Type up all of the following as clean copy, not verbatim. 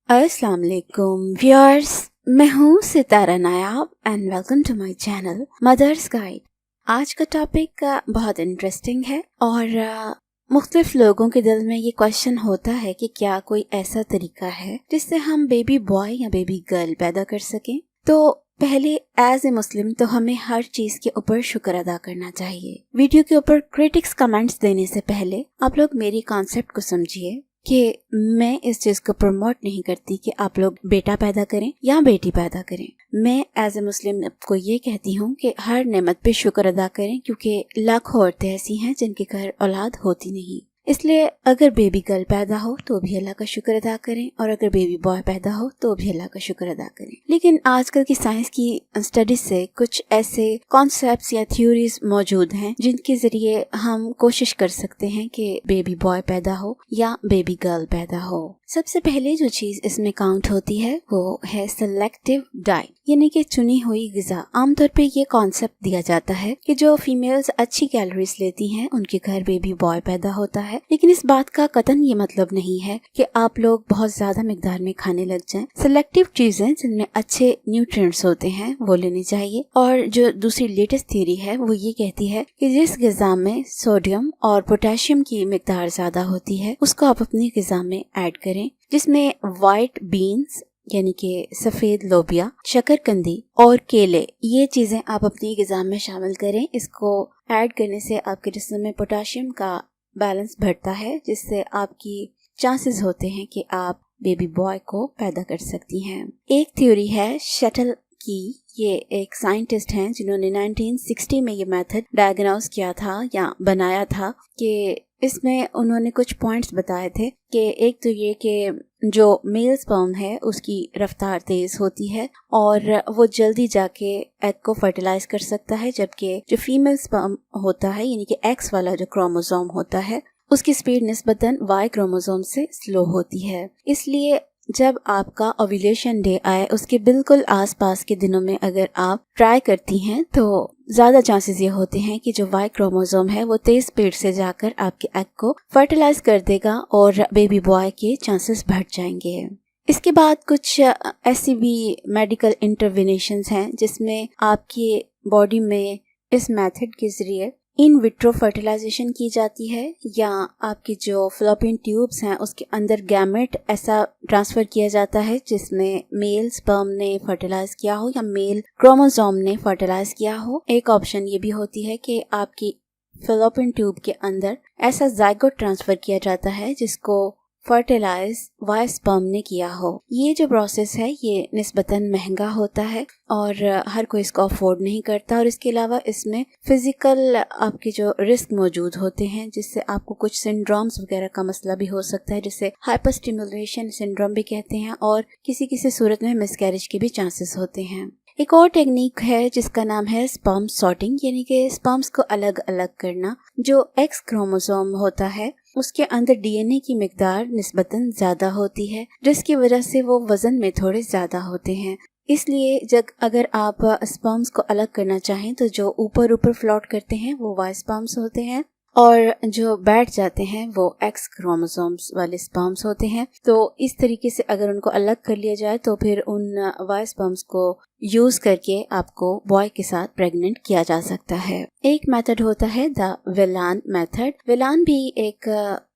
अस्सलाम वालेकुम व्यूअर्स, मैं हूँ Sitara Nayab and welcome to my channel mother's guide. आज का टॉपिक बहुत इंटरेस्टिंग है और मुख्तलिफ लोगों के दिल में ये क्वेश्चन होता है कि क्या कोई ऐसा तरीका है जिससे हम बेबी बॉय या बेबी गर्ल पैदा कर सकें। तो पहले एज ए मुस्लिम तो हमें हर चीज के ऊपर शुक्र अदा करना चाहिए। वीडियो के ऊपर क्रिटिक्स कमेंट्स देने से पहले आप लोग मेरी कॉन्सेप्ट को समझिए कि मैं इस चीज को प्रमोट नहीं करती कि आप लोग बेटा पैदा करें या बेटी पैदा करें। मैं एज ए मुस्लिम आपको ये कहती हूँ कि हर नेमत पे शुक्र अदा करें, क्योंकि लाखों औरतें ऐसी हैं जिनके घर औलाद होती नहीं। इसलिए अगर बेबी गर्ल पैदा हो तो भी अल्लाह का शुक्र अदा करें, और अगर बेबी बॉय पैदा हो तो भी अल्लाह का शुक्र अदा करें। लेकिन आजकल की साइंस की स्टडीज से कुछ ऐसे कॉन्सेप्ट्स या थ्योरीज मौजूद हैं जिनके जरिए हम कोशिश कर सकते हैं कि बेबी बॉय पैदा हो या बेबी गर्ल पैदा हो। सबसे पहले जो चीज इसमें काउंट होती है वो है सिलेक्टिव डाइट, यानी कि चुनी हुई ग़िज़ा। आमतौर पे ये कॉन्सेप्ट दिया जाता है कि जो फीमेल्स अच्छी कैलोरीज लेती हैं उनके घर बेबी बॉय पैदा होता है। लेकिन इस बात का कतन ये मतलब नहीं है कि आप लोग बहुत ज्यादा मिकदार में खाने लग जाएं। सिलेक्टिव चीजें जिनमें अच्छे न्यूट्रिएंट्स होते हैं वो लेनी चाहिए। और जो दूसरी लेटेस्ट थ्योरी है वो ये कहती है कि जिस ग़िज़ा में सोडियम और पोटेशियम की मिकदार ज्यादा होती है उसको आप अपनी ग़िज़ा में ऐड करें, जिसमें वाइट बीन्स यानी कि सफेद लोबिया, शकरकंदी और केले, ये चीजें आप अपनी ग़िज़ा में शामिल करें। इसको ऐड करने से आपके जिस्म में पोटेशियम का बैलेंस बढ़ता है, जिससे आपकी चांसेस होते हैं कि आप बेबी बॉय को पैदा कर सकती हैं। एक थ्योरी है शटल की। ये एक साइंटिस्ट हैं जिन्होंने 1960 में ये मेथड डायग्नोस किया था या बनाया था। कि इसमें उन्होंने कुछ पॉइंट्स बताए थे कि एक तो ये कि जो मेल स्पर्म है उसकी रफ्तार तेज होती है और वो जल्दी जाके एग को फर्टिलाइज कर सकता है, जबकि जो फीमेल स्पर्म होता है यानी कि एक्स वाला जो क्रोमोसोम होता है उसकी स्पीड निस्बतन वाई क्रोमोसोम से स्लो होती है। इसलिए जब आपका ओव्यूलेशन डे आए उसके बिल्कुल आसपास के दिनों में अगर आप ट्राई करती हैं तो ज्यादा चांसेस ये होते हैं कि जो वाई क्रोमोसोम है वो तेज स्पीड से जाकर आपके एग को फर्टिलाइज कर देगा और बेबी बॉय के चांसेस बढ़ जाएंगे। इसके बाद कुछ ऐसी भी मेडिकल इंटरवेंशंस हैं जिसमें आपकी बॉडी में इस मेथड के जरिए इन विट्रो फर्टिलाइजेशन की जाती है, या आपकी जो फ्लोपियन ट्यूब्स हैं उसके अंदर गैमेट ऐसा ट्रांसफर किया जाता है जिसमें मेल स्पर्म ने फर्टिलाइज किया हो या मेल क्रोमोसोम ने फर्टिलाइज किया हो। एक ऑप्शन ये भी होती है कि आपकी फ्लोपियन ट्यूब के अंदर ऐसा जाइगोट ट्रांसफर किया जाता है जिसको फर्टिलाइज वाई स्पर्म ने किया हो। ये जो प्रोसेस है ये निस्बतन महंगा होता है और हर कोई इसको अफोर्ड नहीं करता, और इसके अलावा इसमें फिजिकल आपके जो रिस्क मौजूद होते हैं जिससे आपको कुछ सिंड्रोम्स वगैरह का मसला भी हो सकता है, जिसे हाइपर स्टिमुलेशन सिंड्रोम भी कहते हैं, और किसी किसी सूरत में मिसकैरेज के भी चांसेस होते हैं। एक और टेक्निक है जिसका नाम है स्पर्म सॉर्टिंग, यानी कि स्पर्म्स को अलग अलग करना। जो एक्स क्रोमोसोम होता है उसके अंदर डीएनए की मिकदार निस्बतन ज्यादा होती है, जिसकी वजह से वो वजन में थोड़े ज्यादा होते हैं। इसलिए जब अगर आप स्पर्म्स को अलग करना चाहें तो जो ऊपर ऊपर फ्लोट करते हैं वो वाई स्पर्म्स होते हैं, और जो बैठ जाते हैं वो एक्स क्रोमोसोम्स वाले स्पर्म्स होते हैं। तो इस तरीके से अगर उनको अलग कर लिया जाए तो फिर उन वाई स्पर्म्स को यूज करके आपको बॉय के साथ प्रेग्नेंट किया जा सकता है। एक मेथड होता है द वेलान मेथड। वेलान भी एक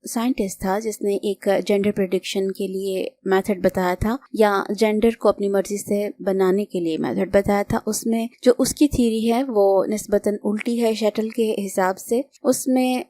साइंटिस्ट था जिसने एक जेंडर प्रेडिक्शन के लिए मेथड बताया था, या जेंडर को अपनी मर्जी से बनाने के लिए मेथड बताया था। उसमें जो उसकी थ्योरी है वो निस्बतन उल्टी है शटल के हिसाब से। उसमें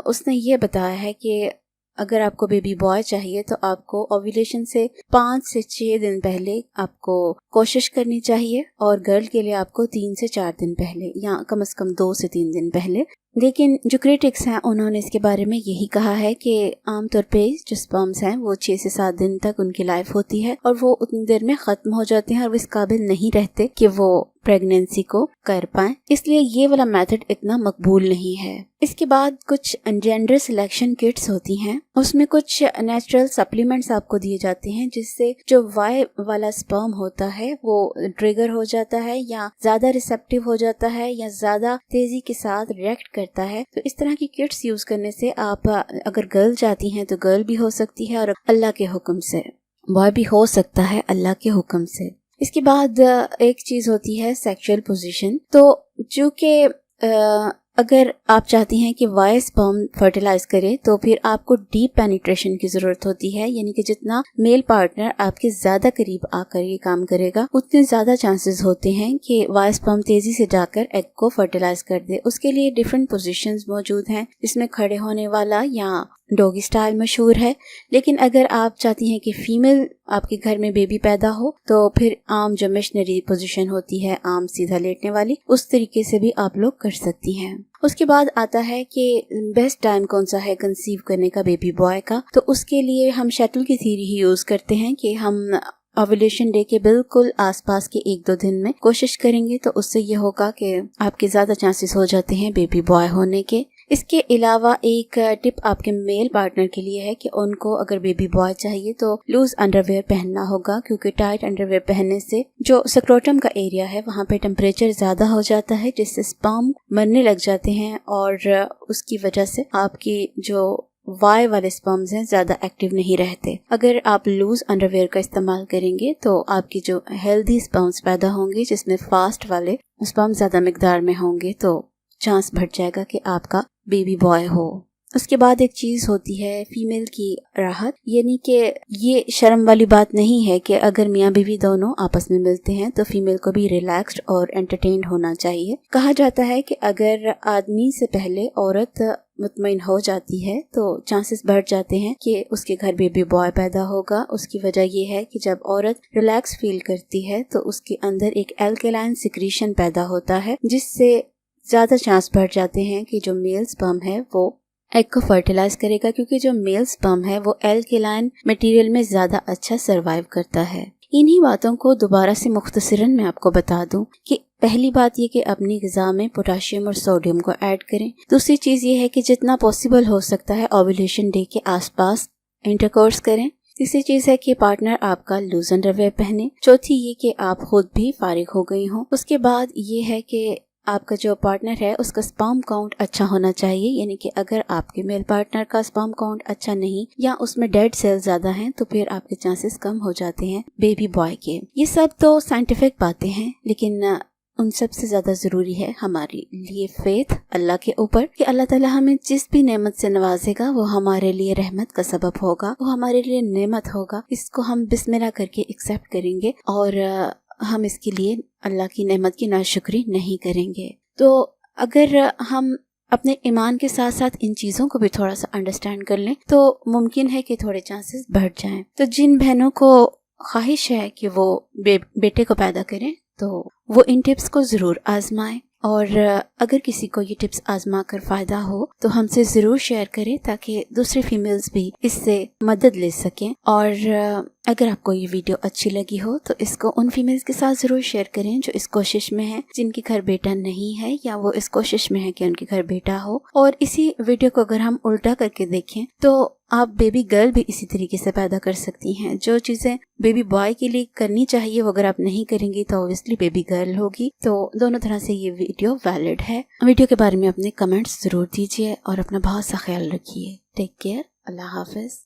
उसने ये बताया है कि अगर आपको बेबी बॉय चाहिए तो आपको ओव्यूलेशन से 5 से 6 दिन पहले आपको कोशिश करनी चाहिए, और गर्ल के लिए आपको 3 से 4 दिन पहले, या कम से कम 2 से 3 दिन पहले। लेकिन जो क्रिटिक्स हैं उन्होंने इसके बारे में यही कहा है कि आमतौर पे जो स्पर्म्स हैं वो 6 से 7 दिन तक उनकी लाइफ होती है और वो उतनी देर में खत्म हो जाते हैं और वो इस काबिल नहीं रहते कि वो प्रेगनेंसी को कर पाएं। इसलिए ये वाला मेथड इतना मकबूल नहीं है। इसके बाद कुछ जेंडर सिलेक्शन किट्स होती हैं, उसमें कुछ नेचुरल सप्लीमेंट्स आपको दिए जाते हैं जिससे जो वाई वाला स्पर्म होता है वो ट्रिगर हो जाता है, या ज्यादा रिसेप्टिव हो जाता है, या ज्यादा तेजी के साथ रिएक्ट करता है। तो इस तरह की किट्स यूज करने से आप अगर गर्ल चाहती हैं तो गर्ल भी हो सकती है, और अल्लाह के हुक्म से बॉय भी हो सकता है अल्लाह के हुक्म से। इसके बाद एक चीज होती है सेक्सुअल पोजीशन। तो चूंकि अगर आप चाहती हैं कि वाई स्पर्म फर्टिलाइज करे तो फिर आपको डीप पेनिट्रेशन की जरूरत होती है, यानी कि जितना मेल पार्टनर आपके ज्यादा करीब आकर ये काम करेगा उतने ज्यादा चांसेस होते हैं कि वाई स्पर्म तेजी से जाकर एग को फर्टिलाइज कर दे। उसके लिए डिफरेंट पोजीशंस मौजूद हैं, जिसमें खड़े होने वाला या डॉगी स्टाइल मशहूर है। लेकिन अगर आप चाहती हैं कि फीमेल आपके घर में बेबी पैदा हो तो फिर आम जो मिशनरी पोजीशन होती है, आम सीधा लेटने वाली, उस तरीके से भी आप लोग कर सकती हैं। उसके बाद आता है कि बेस्ट टाइम कौन सा है कंसीव करने का बेबी बॉय का। तो उसके लिए हम शटल की थ्योरी ही यूज करते हैं कि हम ओव्यूलेशन डे के बिल्कुल आसपास के 1-2 दिन में कोशिश करेंगे, तो उससे ये होगा कि आपके ज्यादा चांसेस हो जाते हैं बेबी बॉय होने के। इसके अलावा एक टिप आपके मेल पार्टनर के लिए है कि उनको अगर बेबी बॉय चाहिए तो लूज अंडरवेयर पहनना होगा, क्योंकि टाइट अंडरवेयर पहनने से जो स्क्रोटम का एरिया है वहाँ पे टेम्परेचर ज्यादा हो जाता है, जिससे स्पर्म मरने लग जाते हैं और उसकी वजह से आपकी जो वाई वाले स्पर्म्स हैं ज्यादा एक्टिव नहीं रहते। अगर आप लूज अंडरवेयर का इस्तेमाल करेंगे तो आपकी जो हेल्दी स्पर्म्स पैदा होंगे, जिसमें फास्ट वाले स्पर्म ज्यादा मिकदार में होंगे, तो चांस बढ़ जाएगा कि आपका बेबी बॉय हो। उसके बाद एक चीज होती है फीमेल की राहत, यानी कि ये शर्म वाली बात नहीं है कि अगर मियाँ बीवी दोनों आपस में मिलते हैं तो फीमेल को भी रिलैक्स्ड और एंटरटेन्ड होना चाहिए। कहा जाता है कि अगर आदमी से पहले औरत मुतमईन हो जाती है तो चांसेस बढ़ जाते हैं कि उसके घर बेबी बॉय पैदा होगा। उसकी वजह ये है कि जब औरत रिलैक्स फील करती है तो उसके अंदर एक एल्कलाइन सिक्रीशन पैदा होता है, जिससे ज्यादा चांस बढ़ जाते हैं कि जो मेल स्पर्म है वो एग को फर्टिलाइज करेगा, क्योंकि जो मेल स्पर्म है वो एल्कलाइन मटेरियल में ज्यादा अच्छा सरवाइव करता है। इन्हीं बातों को दोबारा से मुख्तसरन मैं आपको बता दूं कि पहली बात ये कि अपनी ग़िज़ा में पोटाशियम और सोडियम को ऐड करें। दूसरी चीज ये है कि जितना पॉसिबल हो सकता है ओव्यूलेशन डे के आसपास इंटरकोर्स करें। तीसरी चीज है कि पार्टनर आपका लूज अंडरवेयर पहने। चौथी ये कि आप खुद भी फारिग हो गई हों। उसके बाद ये है कि आपका जो पार्टनर है उसका स्पर्म काउंट अच्छा होना चाहिए, यानी कि अगर आपके मेल पार्टनर का स्पर्म काउंट अच्छा नहीं या उसमें डेड सेल ज्यादा हैं तो फिर आपके चांसेस कम हो जाते हैं बेबी बॉय के। ये सब तो साइंटिफिक बातें हैं, लेकिन उन सब से ज्यादा जरूरी है हमारे लिए फेथ अल्लाह के ऊपर कि अल्लाह ताला हमें जिस भी नेमत से नवाजेगा वो हमारे लिए रहमत का सबब होगा, वो हमारे लिए नेमत होगा। इसको हम बिस्मिल्लाह करके एक्सेप्ट करेंगे और हम इसके लिए अल्लाह की नेमत की नाशुक्री नहीं करेंगे। तो अगर हम अपने ईमान के साथ साथ इन चीज़ों को भी थोड़ा सा अंडरस्टैंड कर लें तो मुमकिन है कि थोड़े चांसेस बढ़ जाएं। तो जिन बहनों को ख्वाहिश है कि वो बेटे को पैदा करें तो वो इन टिप्स को ज़रूर आजमाएं, और अगर किसी को ये टिप्स आजमा कर फायदा हो तो हमसे ज़रूर शेयर करें ताकि दूसरी फीमेल्स भी इससे मदद ले सकें। और अगर आपको ये वीडियो अच्छी लगी हो तो इसको उन फीमेल्स के साथ ज़रूर शेयर करें जो इस कोशिश में हैं, जिनके घर बेटा नहीं है या वो इस कोशिश में है कि उनके घर बेटा हो। और इसी वीडियो को अगर हम उल्टा करके देखें तो आप बेबी गर्ल भी इसी तरीके से पैदा कर सकती हैं। जो चीज़ें बेबी बॉय के लिए करनी चाहिए वो अगर आप नहीं करेंगी तो ऑब्वियसली बेबी गर्ल होगी। तो दोनों तरह से ये वीडियो वैलिड है। वीडियो के बारे में अपने कमेंट्स ज़रूर दीजिए और अपना बहुत सा ख्याल रखिए। Take care. अल्लाह हाफिज।